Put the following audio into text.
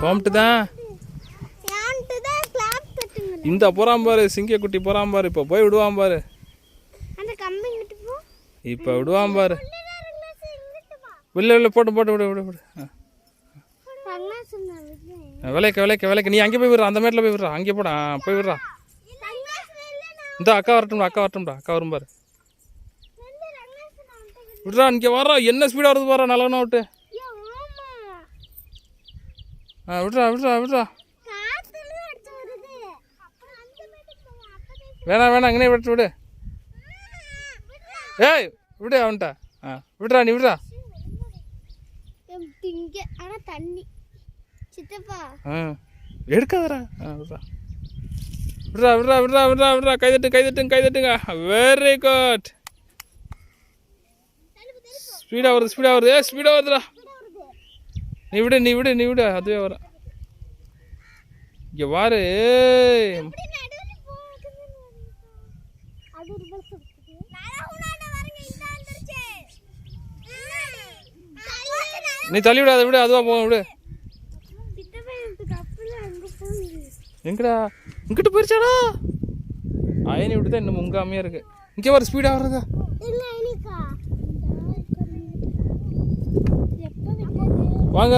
போம்ட்டு தான் இந்த போறான் பாரு, சிங்க குட்டி போறான் பாரு. இப்போ போய் விடுவான் பாரு, இப்போ விடுவான் பாரு. இல்லை போட்டு போட்டு விடு விடு விடு. விலைக்கு நீ அங்கே போய் விடுறா, அந்த மேட்டில் போய் விடுறா, அங்கே போடா, போய் விடுறா. இந்த அக்கா வரட்டும்டா, அக்கா வரும் பாரு. விட்றா, இங்கே வர்றா, என்ன ஸ்பீடாக வருது பாரு, நல்லவனா விட்டு. விட்றா. வேணாம் இங்கே விட்டு விடு. ஏய் விடு அவன்கிட்ட. விட்றா, நீ விட்றா. எடுக்காதரா. விட்றா. கைதட்டுங்க. Very good. ஸ்பீடாக வருது. ஸ்பீடாக வருதுடா. நீ விடு. அதுவே வர. இங்கே வாரு. நீ தள்ளி விடாத, விடு, அதுவா போக விடு. எங்கடா இங்கிட்ட போயிருச்சாடா? அயனி விட்டு தான் இன்னும் முங்காமையா இருக்கு. இங்கே வர ஸ்பீடா வர்றதா? வாங்க